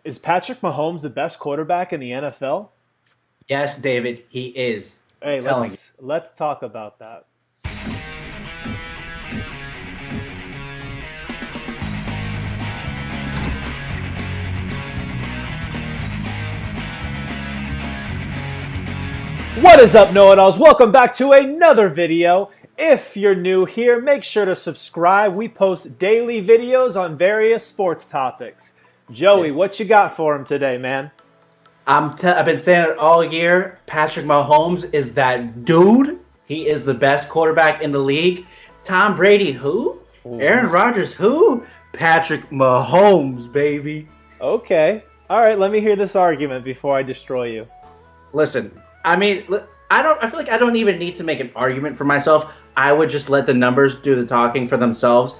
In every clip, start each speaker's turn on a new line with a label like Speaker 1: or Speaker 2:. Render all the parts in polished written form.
Speaker 1: Is Patrick Mahomes the best quarterback in the NFL?
Speaker 2: Yes, David, he is. I'm
Speaker 1: Hey,
Speaker 2: telling you.
Speaker 1: let's talk about that. What is up, know-it-alls? Welcome back to another video. If you're new here, make sure to subscribe. We post daily videos on various sports topics. Joey,
Speaker 2: Yeah.
Speaker 1: what you got for him today, man?
Speaker 2: I've been saying it all year. Patrick Mahomes is that dude. He is the best quarterback in the league. Tom Brady, who?
Speaker 1: Ooh.
Speaker 2: Aaron Rodgers, who? Patrick Mahomes, baby.
Speaker 1: Okay. All right, let me hear this argument before I destroy you.
Speaker 2: Listen, I mean, I don't. I feel like I don't even need to make an argument for myself. I would just let the numbers do the talking for themselves.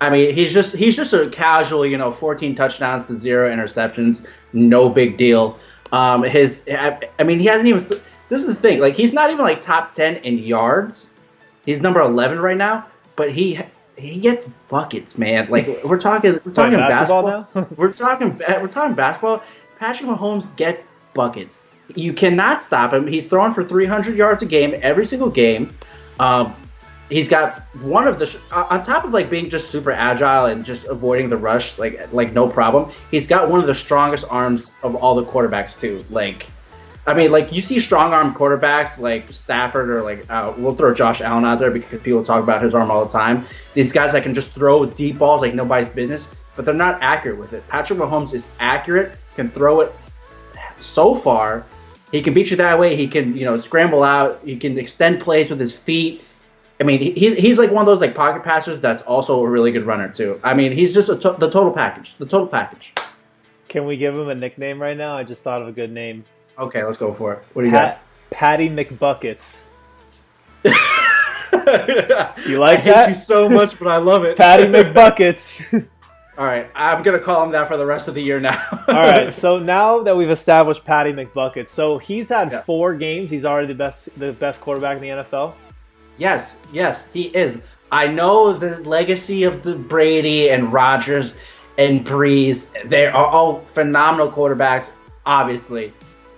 Speaker 2: I mean, he's just a casual, 14 touchdowns to 0 interceptions, no big deal. I mean, he hasn't even. This is the thing. Like, he's not even like top 10 in yards. He's number 11 right now, but he gets buckets, man. Like, we're talking basketball.
Speaker 1: Now?
Speaker 2: we're talking basketball. Patrick Mahomes gets buckets. You cannot stop him. He's throwing for 300 yards a game every single game. He's got one of the on top of like being just super agile and just avoiding the rush like no problem. He's got one of the strongest arms of all the quarterbacks too. Like, I mean, like, you see strong arm quarterbacks like Stafford or like we'll throw Josh Allen out there because people talk about his arm all the time. These guys that can just throw deep balls like nobody's business, but they're not accurate with it. Patrick Mahomes is accurate, can throw it so far. He can beat you that way. He can, scramble out. He can extend plays with his feet. I mean, he's like one of those like pocket passers that's also a really good runner too. I mean, he's just the total package. The total package.
Speaker 1: Can we give him a nickname right now? I just thought of a good name.
Speaker 2: Okay, let's go for it. What do you got?
Speaker 1: Patty McBuckets. You
Speaker 2: I
Speaker 1: like
Speaker 2: hate
Speaker 1: that?
Speaker 2: you so much, but I love it.
Speaker 1: Patty McBuckets.
Speaker 2: All right, I'm gonna call him that for the rest of the year now.
Speaker 1: All right, so now that we've established Patty McBuckets, so he's had
Speaker 2: Yeah.
Speaker 1: 4 games. He's already the best quarterback in the NFL.
Speaker 2: Yes, he is. I know the legacy of the Brady and Rodgers and Breeze. They are all phenomenal quarterbacks, obviously.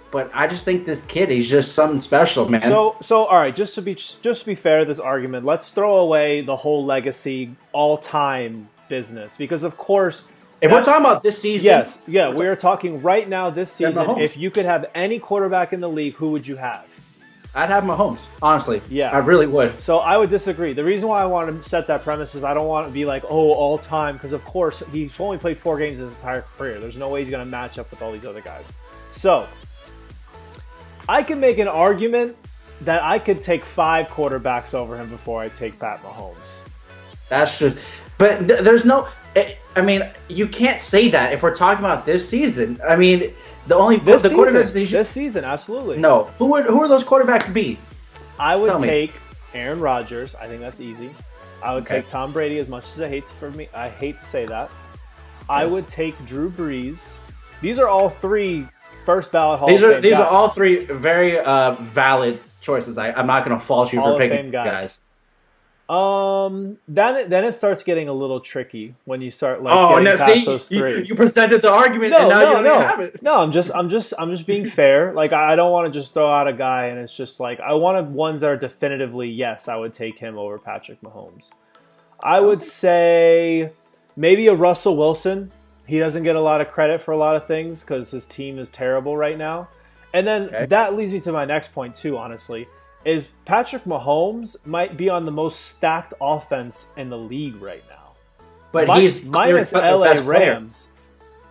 Speaker 2: But I just think this kid, he's just something special, man.
Speaker 1: So all right, just to be fair to this argument, let's throw away the whole legacy all-time business because of course
Speaker 2: if we're talking about this season,
Speaker 1: yes, yeah, we're talking right now this season.
Speaker 2: Mahomes.
Speaker 1: If you could have any quarterback in the league, who would you have?
Speaker 2: I'd have Mahomes, honestly.
Speaker 1: Yeah.
Speaker 2: I really would.
Speaker 1: So I would disagree. The reason why I want to set that premise is I don't want to be like, oh, all time, because of course he's only played 4 games his entire career. There's no way he's going to match up with all these other guys. So I can make an argument that I could take 5 quarterbacks over him before I take Pat Mahomes.
Speaker 2: That's just, but there's no. I mean, you can't say that if we're talking about this season. I mean, the quarterbacks
Speaker 1: This season, absolutely.
Speaker 2: No, who are those quarterbacks be?
Speaker 1: I would
Speaker 2: Tell me.
Speaker 1: take Aaron Rodgers. I think that's easy. I would
Speaker 2: Okay.
Speaker 1: take Tom Brady as much as I hate to say that. I would take Drew Brees. These are all 3 first ballot Hall of Fame
Speaker 2: These
Speaker 1: guys.
Speaker 2: are all 3 very valid choices. I'm not going to fault you
Speaker 1: Hall
Speaker 2: for
Speaker 1: of
Speaker 2: picking
Speaker 1: Fame
Speaker 2: guys.
Speaker 1: Then it starts getting a little tricky when you start like
Speaker 2: Oh,
Speaker 1: getting
Speaker 2: no!
Speaker 1: past
Speaker 2: See,
Speaker 1: those 3.
Speaker 2: you presented the argument, and now you don't even have it.
Speaker 1: No, I'm just being fair. Like I don't want to just throw out a guy and it's just like I wanted ones that are definitively yes, I would take him over Patrick Mahomes. I would say maybe a Russell Wilson. He doesn't get a lot of credit for a lot of things because his team is terrible right now. And then that leads me to my next point too, honestly, is Patrick Mahomes might be on the most stacked offense in the league right now.
Speaker 2: But he's
Speaker 1: minus
Speaker 2: clear-cut the
Speaker 1: LA
Speaker 2: best player.
Speaker 1: Rams.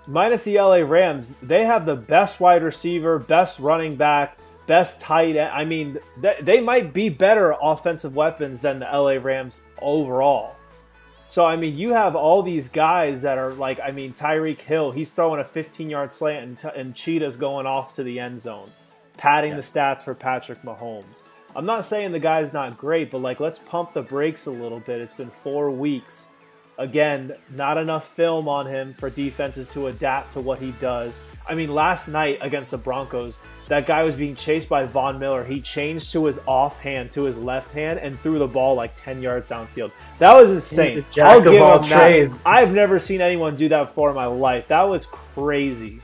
Speaker 1: Minus the LA Rams, they have the best wide receiver, best running back, best tight end. I mean, they might be better offensive weapons than the LA Rams overall. So, I mean, you have all these guys that are like, I mean, Tyreek Hill, he's throwing a 15-yard slant and Cheetah's going off to the end zone, padding the stats for Patrick Mahomes. I'm not saying the guy's not great, but like, let's pump the brakes a little bit. It's been 4 weeks. Again, not enough film on him for defenses to adapt to what he does. I mean, last night against the Broncos, that guy was being chased by Von Miller. He changed to his offhand, to his left hand, and threw the ball like 10 yards downfield. That was insane. I'll give him that. I've never seen anyone do that before in my life. That was crazy.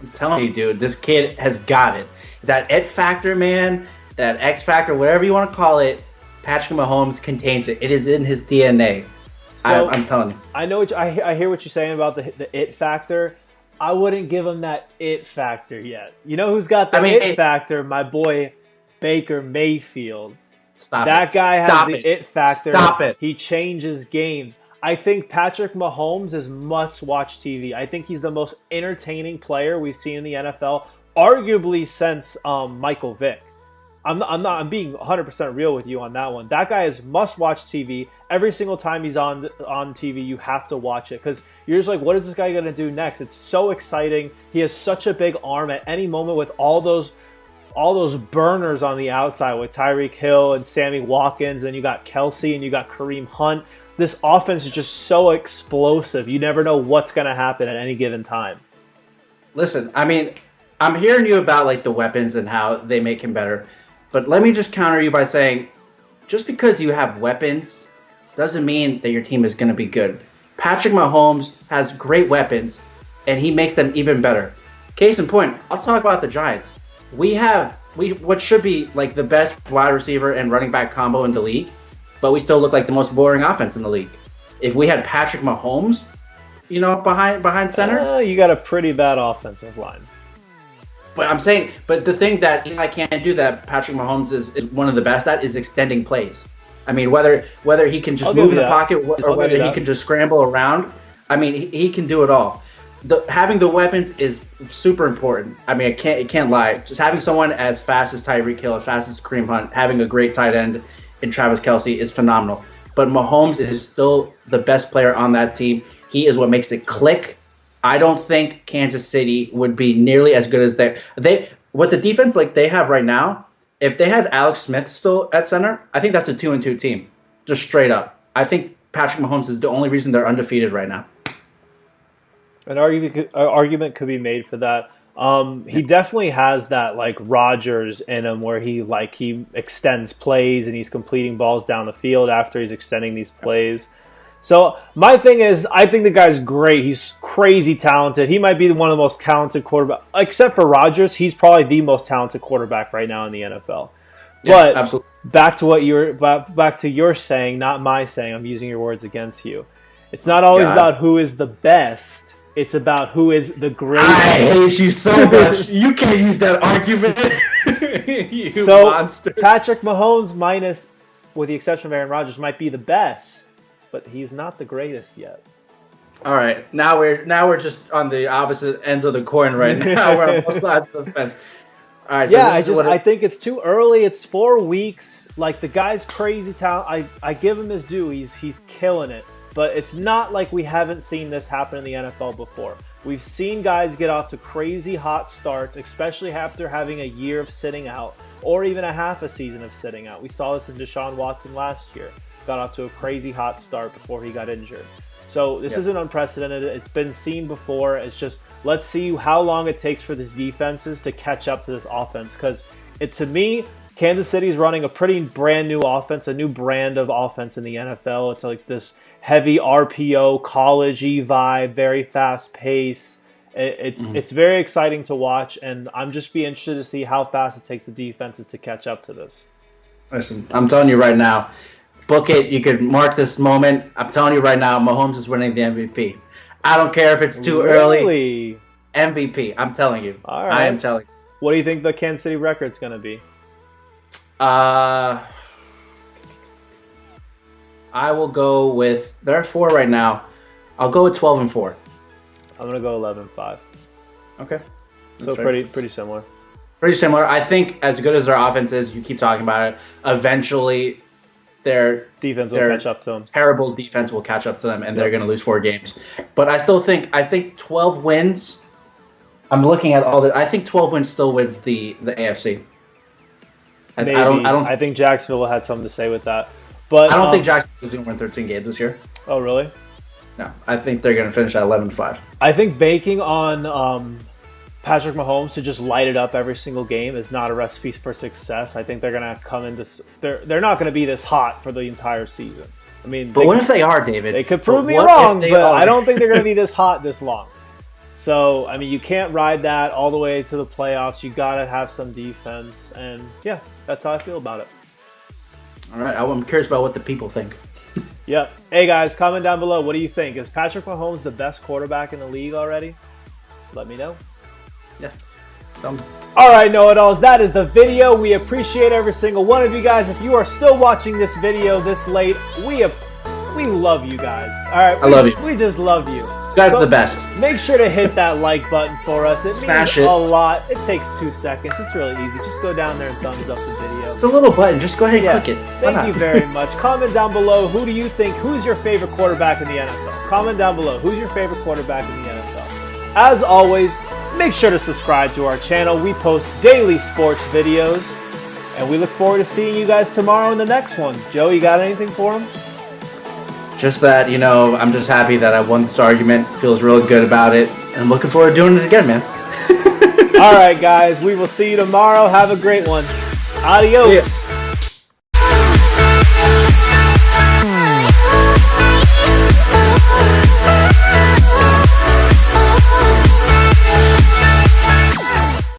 Speaker 2: I'm telling you, dude, this kid has got it. That it factor, man, that X factor, whatever you want to call it, Patrick Mahomes contains it. It is in his DNA. So, I'm telling you.
Speaker 1: I know. I hear what you're saying about the it factor. I wouldn't give him that it factor yet. You know who's got the it factor? My boy Baker Mayfield. That guy has the it factor.
Speaker 2: Stop it.
Speaker 1: He changes games. I think Patrick Mahomes is must-watch TV. I think he's the most entertaining player we've seen in the NFL, arguably since Michael Vick. I'm being 100% real with you on that one. That guy is must-watch TV. Every single time he's on TV, you have to watch it because you're just like, what is this guy going to do next? It's so exciting. He has such a big arm at any moment with all those burners on the outside with Tyreek Hill and Sammy Watkins, and you got Kelsey and you got Kareem Hunt. This offense is just so explosive. You never know what's going to happen at any given time.
Speaker 2: Listen, I mean, I'm hearing you about like the weapons and how they make him better. But let me just counter you by saying, just because you have weapons doesn't mean that your team is going to be good. Patrick Mahomes has great weapons, and he makes them even better. Case in point, I'll talk about the Giants. We have what should be like the best wide receiver and running back combo in the league, but we still look like the most boring offense in the league. If we had Patrick Mahomes, behind center,
Speaker 1: you got a pretty bad offensive line.
Speaker 2: But I'm saying, the thing that Eli can't do that Patrick Mahomes is one of the best at is extending plays. I mean, whether he can just move in the pocket or whether he can just scramble around, I mean, he can do it all. Having the weapons is super important. I mean, it can't lie. Just having someone as fast as Tyreek Hill, as fast as Kareem Hunt, having a great tight end in Travis Kelsey is phenomenal. But Mahomes is still the best player on that team. He is what makes it click. I don't think Kansas City would be nearly as good as what the defense like they have right now. If they had Alex Smith still at center, I think that's a 2-2 team, just straight up. I think Patrick Mahomes is the only reason they're undefeated right now.
Speaker 1: An argument could be made for that. He definitely has that like Rodgers in him, where he extends plays and he's completing balls down the field after he's extending these plays. So my thing is, I think the guy's great. He's crazy talented. He might be one of the most talented quarterbacks. Except for Rodgers, he's probably the most talented quarterback right now in the NFL. Yeah, but absolutely. Back to your saying, not my saying. I'm using your words against you. It's not always about who is the best. It's about who is the greatest.
Speaker 2: I hate you so much. You can't use that argument. You monster.
Speaker 1: Patrick Mahomes, with the exception of Aaron Rodgers, might be the best. But he's not the greatest yet.
Speaker 2: All right, now we're just on the opposite ends of the coin right now. We're on both sides of the fence. All right, so
Speaker 1: I think it's too early. It's 4 weeks. Like the guy's crazy talent. I give him his due. He's killing it. But it's not like we haven't seen this happen in the NFL before. We've seen guys get off to crazy hot starts, especially after having a year of sitting out, or even a half a season of sitting out. We saw this in Deshaun Watson last year. Got off to a crazy hot start before he got injured. So this isn't unprecedented. It's been seen before. It's just, let's see how long it takes for these defenses to catch up to this offense. Because to me, Kansas City is running a pretty brand new offense, a new brand of offense in the NFL. It's like this heavy RPO, college-y vibe, very fast pace. It's very exciting to watch, and I'm just be interested to see how fast it takes the defenses to catch up to this.
Speaker 2: Listen, I'm telling you right now, book it. You could mark this moment. I'm telling you right now, Mahomes is winning the MVP. I don't care if it's too early. MVP. I'm telling you.
Speaker 1: All right.
Speaker 2: I am telling you.
Speaker 1: What do you think the Kansas City record's going to be?
Speaker 2: I will go with. There are 4 right now. I'll go with 12-4.
Speaker 1: I'm going to go 11-5.
Speaker 2: Okay.
Speaker 1: So pretty similar.
Speaker 2: Pretty similar. I think as good as their offense is, you keep talking about it, eventually their
Speaker 1: defense will catch up to them.
Speaker 2: Terrible defense will catch up to them, and they're going to lose 4 games. But I think 12 wins. I'm looking at all that. I think 12 wins still wins the AFC.
Speaker 1: I think Jacksonville had something to say with that. But
Speaker 2: I don't think Jacksonville is going to win 13 games this year.
Speaker 1: Oh, really?
Speaker 2: No, I think they're going to finish at 11-5.
Speaker 1: I think banking on Patrick Mahomes to just light it up every single game is not a recipe for success. I think they're going to come into they're not going to be this hot for the entire season. I mean,
Speaker 2: but what if they are, David?
Speaker 1: They could prove me wrong, but I don't think they're going to be this hot this long. So, I mean, you can't ride that all the way to the playoffs. You got to have some defense, and yeah, that's how I feel about it.
Speaker 2: All right, I'm curious about what the people think.
Speaker 1: Yep. Hey, guys, comment down below. What do you think? Is Patrick Mahomes the best quarterback in the league already? Let me know.
Speaker 2: Yeah.
Speaker 1: All right, know-it-alls, that is the video. We appreciate every single one of you guys. If you are still watching this video this late, we love you guys. All right,
Speaker 2: I love you.
Speaker 1: We just love you.
Speaker 2: You guys are the best.
Speaker 1: Make sure to hit that like button for us. It means a lot. It takes 2 seconds. It's really easy. Just go down there and thumbs up the video.
Speaker 2: It's a little button. Just go ahead and click it.
Speaker 1: Thank you very much. Comment down below. Who do you think? Who's your favorite quarterback in the NFL? Comment down below. Who's your favorite quarterback in the NFL? As always, make sure to subscribe to our channel. We post daily sports videos. And we look forward to seeing you guys tomorrow in the next one. Joe, you got anything for him?
Speaker 2: Just that, I'm just happy that I won this argument. Feels really good about it. And I'm looking forward to doing it again, man.
Speaker 1: All right, guys. We will see you tomorrow. Have a great one. Adios.